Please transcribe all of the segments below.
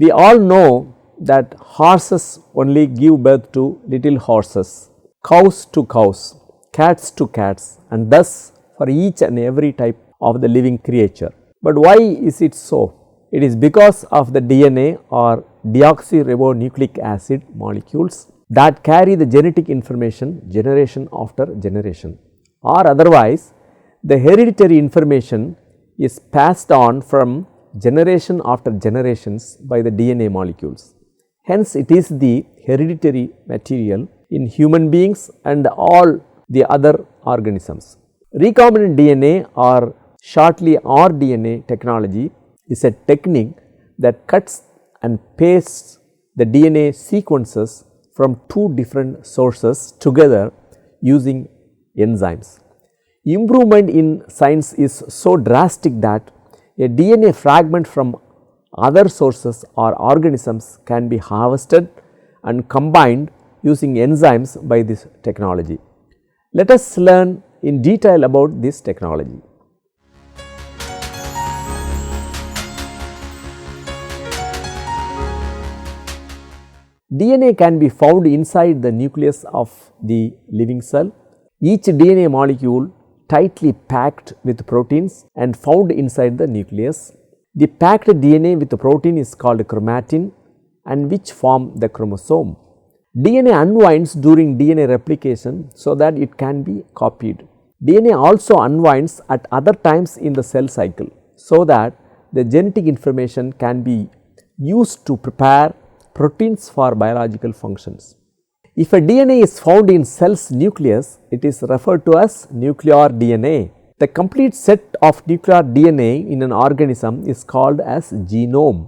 We all know that horses only give birth to little horses, cows to cows, cats to cats, and thus for each and every type of the living creature. But why is it so? It is because of the DNA or deoxyribonucleic acid molecules that carry the genetic information generation after generation, or otherwise the hereditary information is passed on from generation after generations by the DNA molecules. Hence, it is the hereditary material in human beings and all the other organisms. Recombinant DNA or shortly rDNA technology is a technique that cuts and pastes the DNA sequences from two different sources together using enzymes. Improvement in science is so drastic that a DNA fragment from other sources or organisms can be harvested and combined using enzymes by this technology. Let us learn in detail about this technology. DNA can be found inside the nucleus of the living cell. Each DNA molecule tightly packed with proteins and found inside the nucleus. The packed DNA with the protein is called chromatin and which form the chromosome. DNA unwinds during DNA replication so that it can be copied. DNA also unwinds at other times in the cell cycle so that the genetic information can be used to prepare proteins for biological functions. If a DNA is found in cell's nucleus, it is referred to as nuclear DNA. The complete set of nuclear DNA in an organism is called as genome.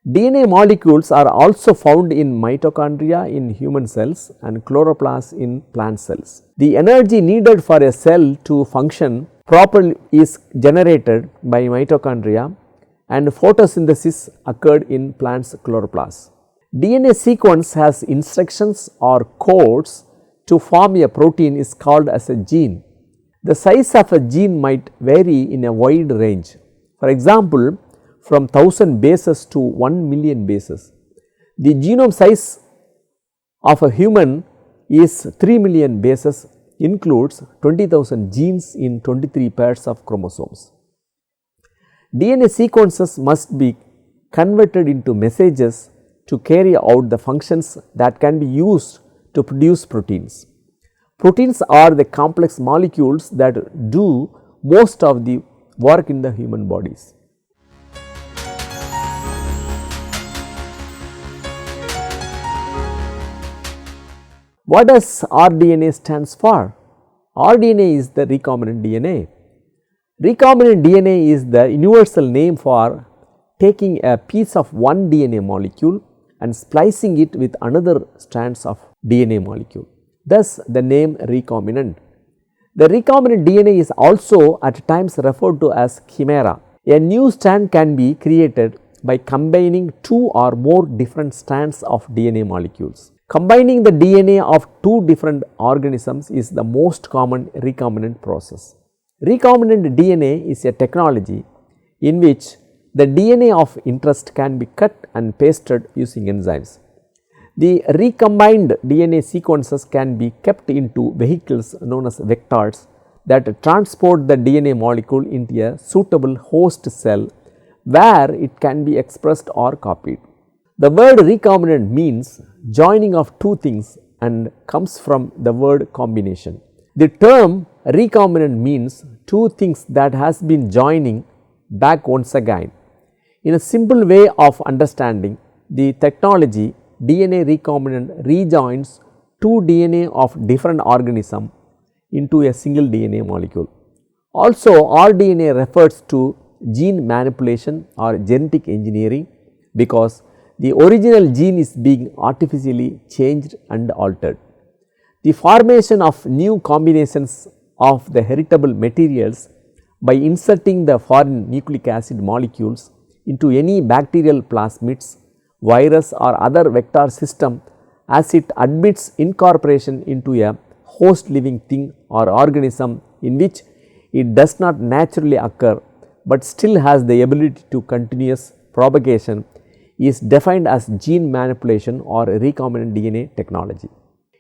DNA molecules are also found in mitochondria in human cells and chloroplasts in plant cells. The energy needed for a cell to function properly is generated by mitochondria and photosynthesis occurred in plants' chloroplasts. DNA sequence has instructions or codes to form a protein is called as a gene. The size of a gene might vary in a wide range. For example, from 1000 bases to 1 million bases. The genome size of a human is 3 million bases, includes 20,000 genes in 23 pairs of chromosomes. DNA sequences must be converted into messages to carry out the functions that can be used to produce proteins. Proteins are the complex molecules that do most of the work in the human bodies. What does rDNA stands for? rDNA is the recombinant DNA. Recombinant DNA is the universal name for taking a piece of one DNA molecule and splicing it with another strands of DNA molecule. Thus, the name recombinant. The recombinant DNA is also at times referred to as chimera. A new strand can be created by combining two or more different strands of DNA molecules. Combining the DNA of two different organisms is the most common recombinant process. Recombinant DNA is a technology in which the DNA of interest can be cut and pasted using enzymes. The recombined DNA sequences can be kept into vehicles known as vectors that transport the DNA molecule into a suitable host cell where it can be expressed or copied. The word recombinant means joining of two things and comes from the word combination. The term recombinant means two things that has been joining back once again. In a simple way of understanding the technology, DNA recombinant rejoins two DNA of different organism into a single DNA molecule. Also, rDNA refers to gene manipulation or genetic engineering because the original gene is being artificially changed and altered. The formation of new combinations of the heritable materials by inserting the foreign nucleic acid molecules into any bacterial plasmids, virus or other vector system as it admits incorporation into a host living thing or organism in which it does not naturally occur, but still has the ability to continuous propagation is defined as gene manipulation or recombinant DNA technology.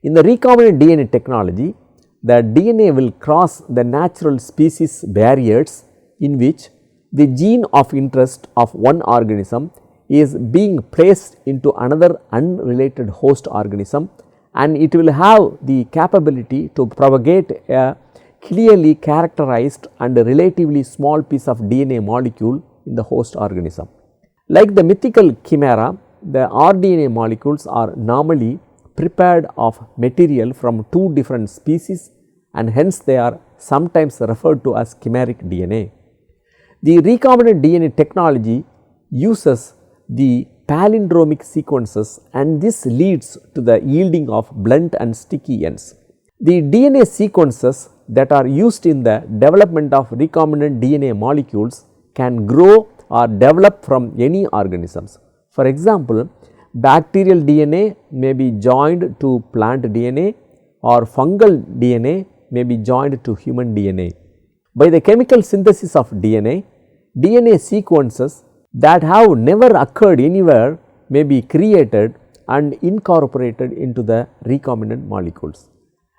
In the recombinant DNA technology, the DNA will cross the natural species barriers in which the gene of interest of one organism is being placed into another unrelated host organism, and it will have the capability to propagate a clearly characterized and relatively small piece of DNA molecule in the host organism. Like the mythical chimera, the rDNA molecules are normally prepared of material from two different species, and hence they are sometimes referred to as chimeric DNA. The recombinant DNA technology uses the palindromic sequences, and this leads to the yielding of blunt and sticky ends. The DNA sequences that are used in the development of recombinant DNA molecules can grow or develop from any organisms. For example, bacterial DNA may be joined to plant DNA, or fungal DNA may be joined to human DNA. By the chemical synthesis of DNA, DNA sequences that have never occurred anywhere may be created and incorporated into the recombinant molecules.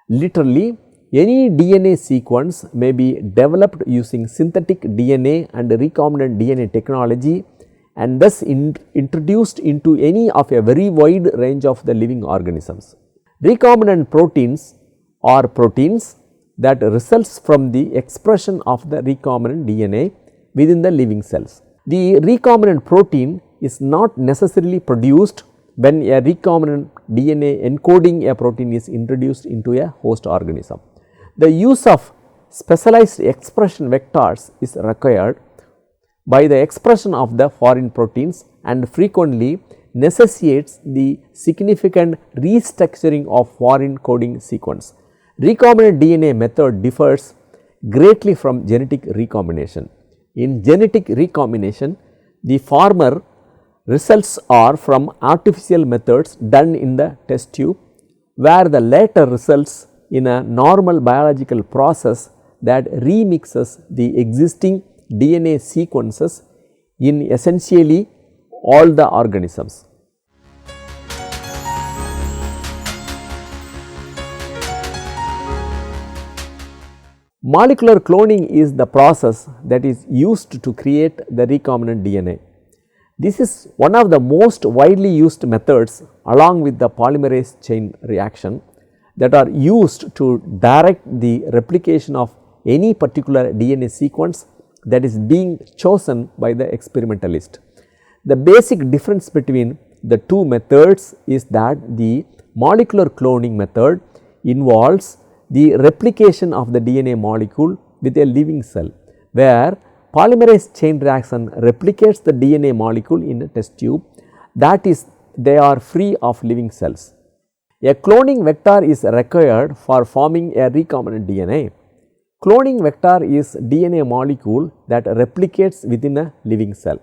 Literally, any DNA sequence may be developed using synthetic DNA and recombinant DNA technology, and thus introduced into any of a very wide range of the living organisms. Recombinant proteins are proteins that results from the expression of the recombinant DNA within the living cells. The recombinant protein is not necessarily produced when a recombinant DNA encoding a protein is introduced into a host organism. The use of specialized expression vectors is required by the expression of the foreign proteins, and frequently necessitates the significant restructuring of foreign coding sequence. Recombinant DNA method differs greatly from genetic recombination. In genetic recombination, the former results are from artificial methods done in the test tube, where the latter results in a normal biological process that remixes the existing DNA sequences in essentially all the organisms. Molecular cloning is the process that is used to create the recombinant DNA. This is one of the most widely used methods, along with the polymerase chain reaction, that are used to direct the replication of any particular DNA sequence that is being chosen by the experimentalist. The basic difference between the two methods is that the molecular cloning method involves the replication of the DNA molecule with a living cell, where polymerase chain reaction replicates the DNA molecule in a test tube, that is, they are free of living cells. A cloning vector is required for forming a recombinant DNA. Cloning vector is DNA molecule that replicates within a living cell.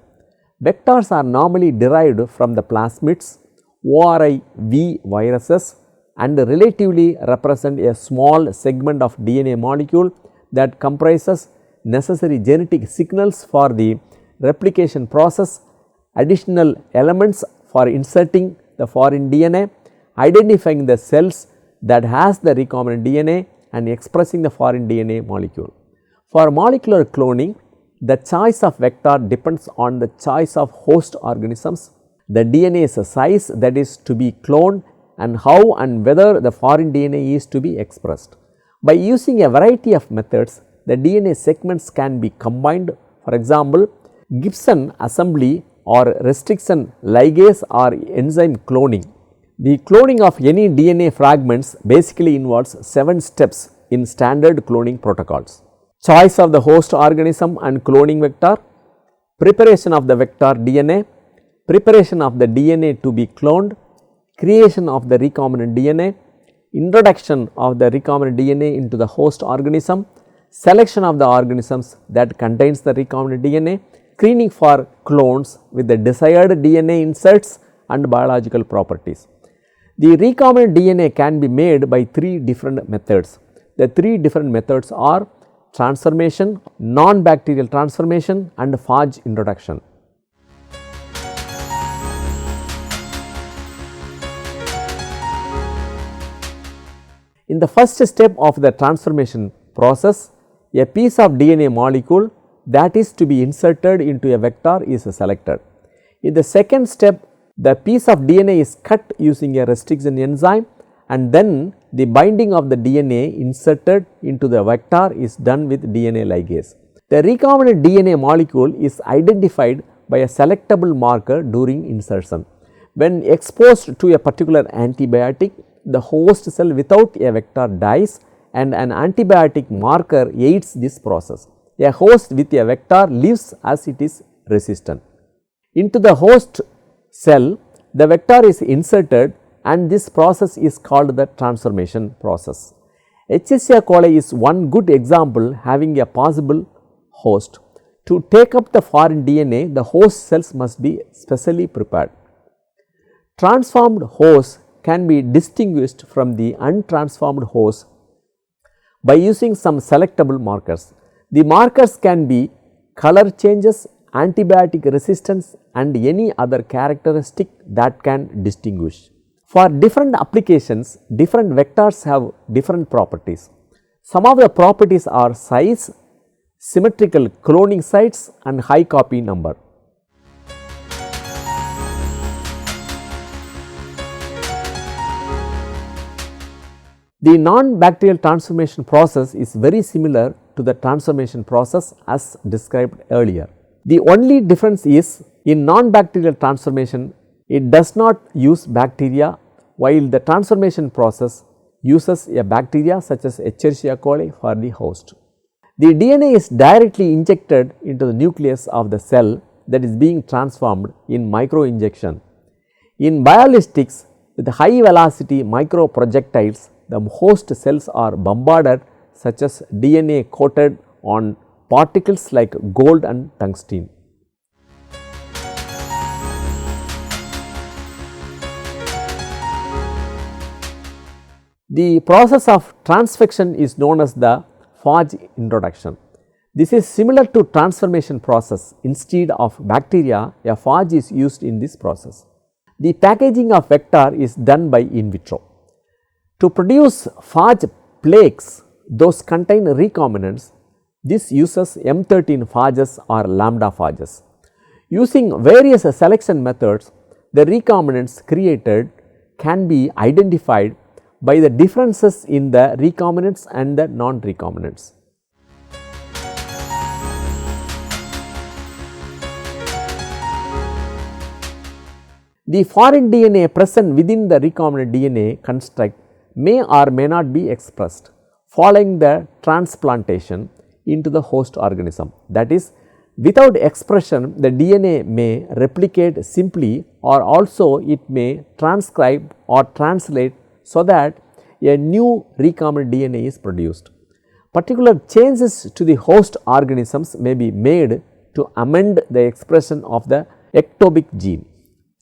Vectors are normally derived from the plasmids, ORI-V viruses, and relatively represent a small segment of DNA molecule that comprises necessary genetic signals for the replication process, additional elements for inserting the foreign DNA, identifying the cells that has the recombinant DNA, and expressing the foreign DNA molecule. For molecular cloning, the choice of vector depends on the choice of host organisms, the DNA's size that is to be cloned, and how and whether the foreign DNA is to be expressed. By using a variety of methods, the DNA segments can be combined. For example, Gibson assembly or restriction ligase or enzyme cloning. The cloning of any DNA fragments basically involves 7 steps in standard cloning protocols: choice of the host organism and cloning vector, preparation of the vector DNA, preparation of the DNA to be cloned, creation of the recombinant DNA, introduction of the recombinant DNA into the host organism, selection of the organisms that contains the recombinant DNA, screening for clones with the desired DNA inserts and biological properties. The recombinant DNA can be made by 3 different methods. The 3 different methods are transformation, non-bacterial transformation, and phage introduction. In the first step of the transformation process, a piece of DNA molecule that is to be inserted into a vector is selected. In the second step, the piece of DNA is cut using a restriction enzyme, and then the binding of the DNA inserted into the vector is done with DNA ligase. The recombinant DNA molecule is identified by a selectable marker during insertion. When exposed to a particular antibiotic, the host cell without a vector dies, and an antibiotic marker aids this process. A host with a vector lives as it is resistant. Into the host cell, the vector is inserted, and this process is called the transformation process. Escherichia coli is one good example having a possible host. To take up the foreign DNA, the host cells must be specially prepared. Transformed hosts can be distinguished from the untransformed hosts by using some selectable markers. The markers can be color changes, antibiotic resistance, and any other characteristic that can distinguish. For different applications, different vectors have different properties. Some of the properties are size, symmetrical cloning sites, and high copy number. The non-bacterial transformation process is very similar to the transformation process as described earlier. The only difference is in non-bacterial transformation, it does not use bacteria, while the transformation process uses a bacteria such as Escherichia coli for the host. The DNA is directly injected into the nucleus of the cell that is being transformed in microinjection. In biologistics, with high velocity microprojectiles, the host cells are bombarded, such as DNA coated on particles like gold and tungsten. The process of transfection is known as the phage introduction. This is similar to transformation process. Instead of bacteria, a phage is used in this process. The packaging of vector is done by in vitro. To produce phage plaques, those contain recombinants, this uses M13 phages or lambda phages. Using various selection methods, the recombinants created can be identified by the differences in the recombinants and the non-recombinants. The foreign DNA present within the recombinant DNA construct may or may not be expressed following the transplantation into the host organism. That is, without expression, the DNA may replicate simply, or also it may transcribe or translate so that a new recombinant DNA is produced. Particular changes to the host organisms may be made to amend the expression of the ectopic gene.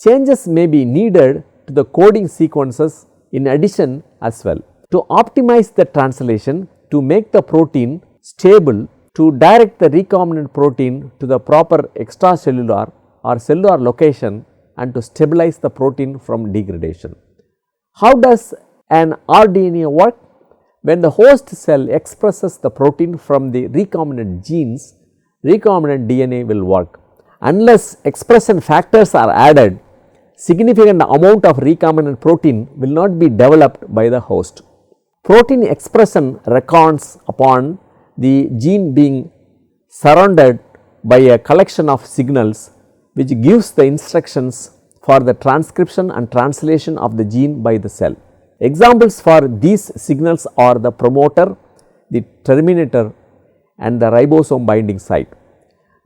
Changes may be needed to the coding sequences in addition as well. To optimize the translation, to make the protein stable, to direct the recombinant protein to the proper extracellular or cellular location, and to stabilize the protein from degradation. How does an rDNA work? When the host cell expresses the protein from the recombinant genes, recombinant DNA will work. Unless expression factors are added, significant amount of recombinant protein will not be developed by the host. Protein expression reckons upon the gene being surrounded by a collection of signals which gives the instructions for the transcription and translation of the gene by the cell. Examples for these signals are the promoter, the terminator, and the ribosome binding site.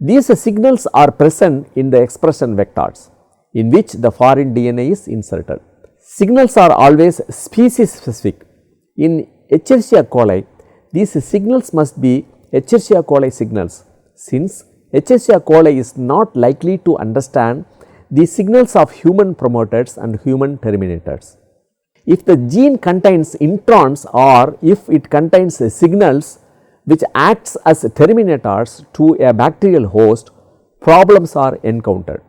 These signals are present in the expression vectors in which the foreign DNA is inserted. Signals are always species specific. In Escherichia coli, these signals must be Escherichia coli signals, since Escherichia coli is not likely to understand the signals of human promoters and human terminators. If the gene contains introns, or if it contains signals which acts as terminators to a bacterial host, problems are encountered.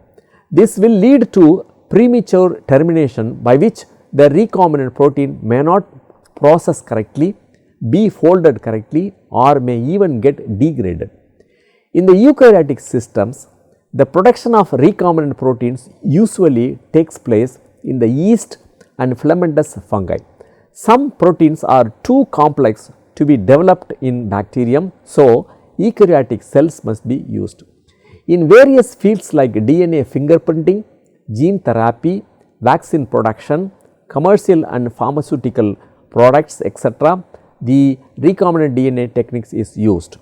This will lead to premature termination, by which the recombinant protein may not process correctly, be folded correctly, or may even get degraded. In the eukaryotic systems, the production of recombinant proteins usually takes place in the yeast and filamentous fungi. Some proteins are too complex to be developed in bacterium, so eukaryotic cells must be used. In various fields like DNA fingerprinting, gene therapy, vaccine production, commercial and pharmaceutical products, etc., the recombinant DNA techniques is used.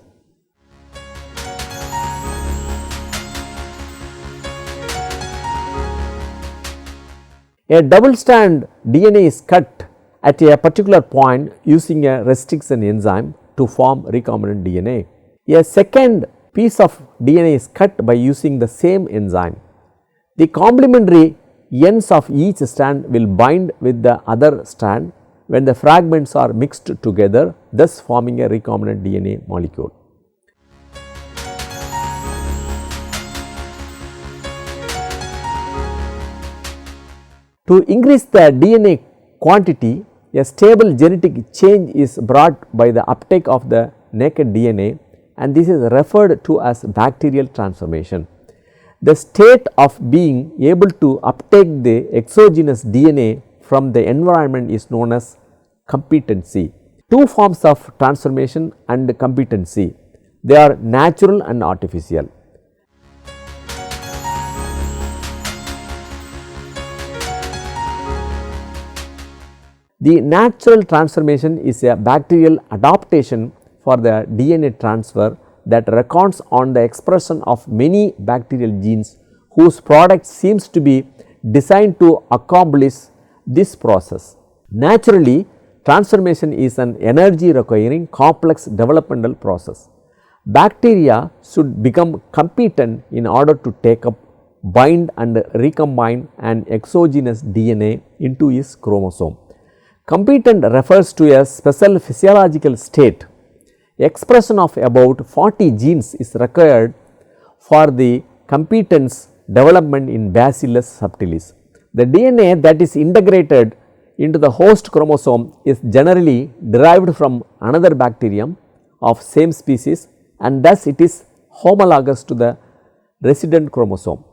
A double strand DNA is cut at a particular point using a restriction enzyme to form recombinant DNA. A second piece of DNA is cut by using the same enzyme. The complementary ends of each strand will bind with the other strand when the fragments are mixed together, thus forming a recombinant DNA molecule. To increase the DNA quantity, a stable genetic change is brought by the uptake of the naked DNA, and this is referred to as bacterial transformation. The state of being able to uptake the exogenous DNA from the environment is known as competency. Two forms of transformation and competency, they are natural and artificial. The natural transformation is a bacterial adaptation for the DNA transfer that reckons on the expression of many bacterial genes whose product seems to be designed to accomplish this process. Naturally, transformation is an energy requiring complex developmental process. Bacteria should become competent in order to take up, bind and recombine an exogenous DNA into its chromosome. Competent refers to a special physiological state. Expression of about 40 genes is required for the competence development in Bacillus subtilis. The DNA that is integrated into the host chromosome is generally derived from another bacterium of same species, and thus it is homologous to the resident chromosome.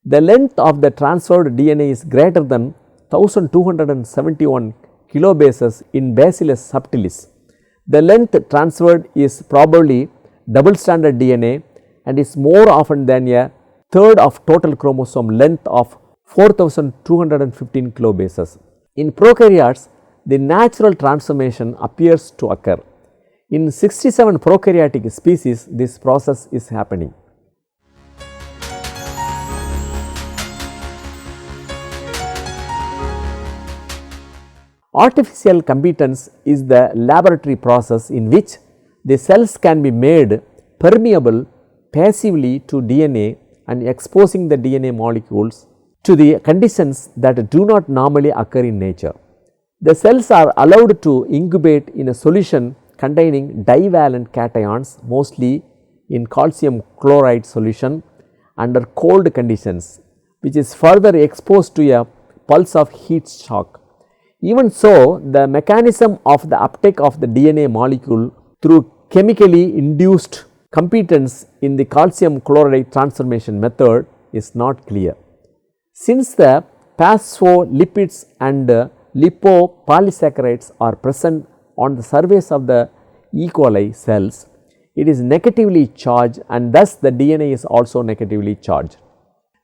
The length of the transferred DNA is greater than 1271 kilobases in Bacillus subtilis. The length transferred is probably double stranded DNA and is more often than a third of total chromosome length of 4215 kilobases. In prokaryotes, the natural transformation appears to occur. In 67 prokaryotic species, this process is happening. Artificial competence is the laboratory process in which the cells can be made permeable passively to DNA and exposing the DNA molecules to the conditions that do not normally occur in nature. The cells are allowed to incubate in a solution containing divalent cations, mostly in calcium chloride solution under cold conditions, which is further exposed to a pulse of heat shock. Even so, the mechanism of the uptake of the DNA molecule through chemically induced competence in the calcium chloride transformation method is not clear. Since the phospholipids and lipopolysaccharides are present on the surface of the E. coli cells, it is negatively charged and thus the DNA is also negatively charged.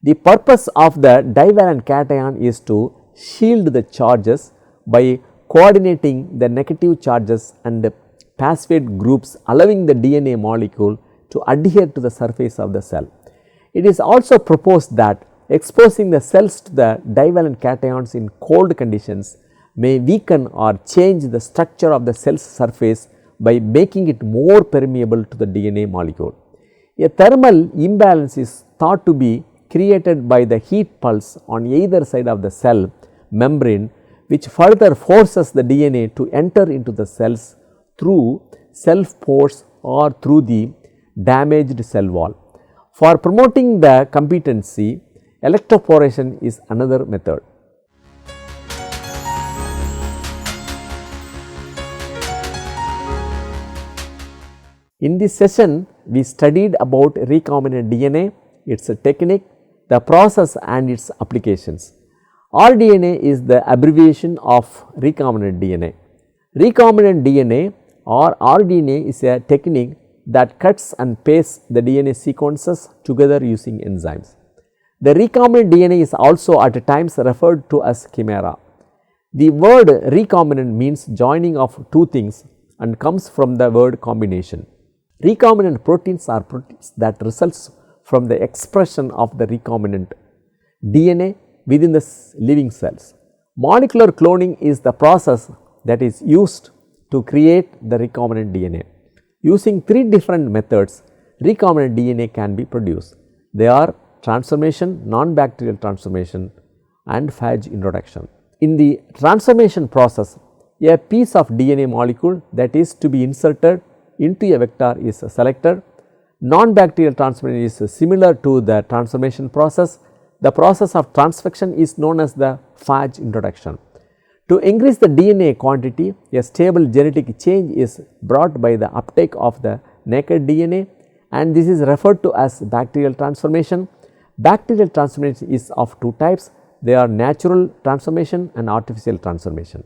The purpose of the divalent cation is to shield the charges by coordinating the negative charges and phosphate groups, allowing the DNA molecule to adhere to the surface of the cell. It is also proposed that exposing the cells to the divalent cations in cold conditions may weaken or change the structure of the cell's surface by making it more permeable to the DNA molecule. A thermal imbalance is thought to be created by the heat pulse on either side of the cell membrane, which further forces the DNA to enter into the cells through cell pores or through the damaged cell wall. For promoting the competency, electroporation is another method. In this session, we studied about recombinant DNA, its technique, the process and its applications. rDNA is the abbreviation of recombinant DNA. Recombinant DNA or rDNA is a technique that cuts and pastes the DNA sequences together using enzymes. The recombinant DNA is also at times referred to as chimera. The word recombinant means joining of two things and comes from the word combination. Recombinant proteins are proteins that results from the expression of the recombinant DNA within the living cells. Molecular cloning is the process that is used to create the recombinant DNA. Using three different methods, recombinant DNA can be produced. They are transformation, non-bacterial transformation and phage introduction. In the transformation process, a piece of DNA molecule that is to be inserted into a vector is selected. Non-bacterial transformation is similar to the transformation process. The process of transfection is known as the phage introduction. To increase the DNA quantity, a stable genetic change is brought by the uptake of the naked DNA, and this is referred to as bacterial transformation. Bacterial transformation is of two types. They are natural transformation and artificial transformation.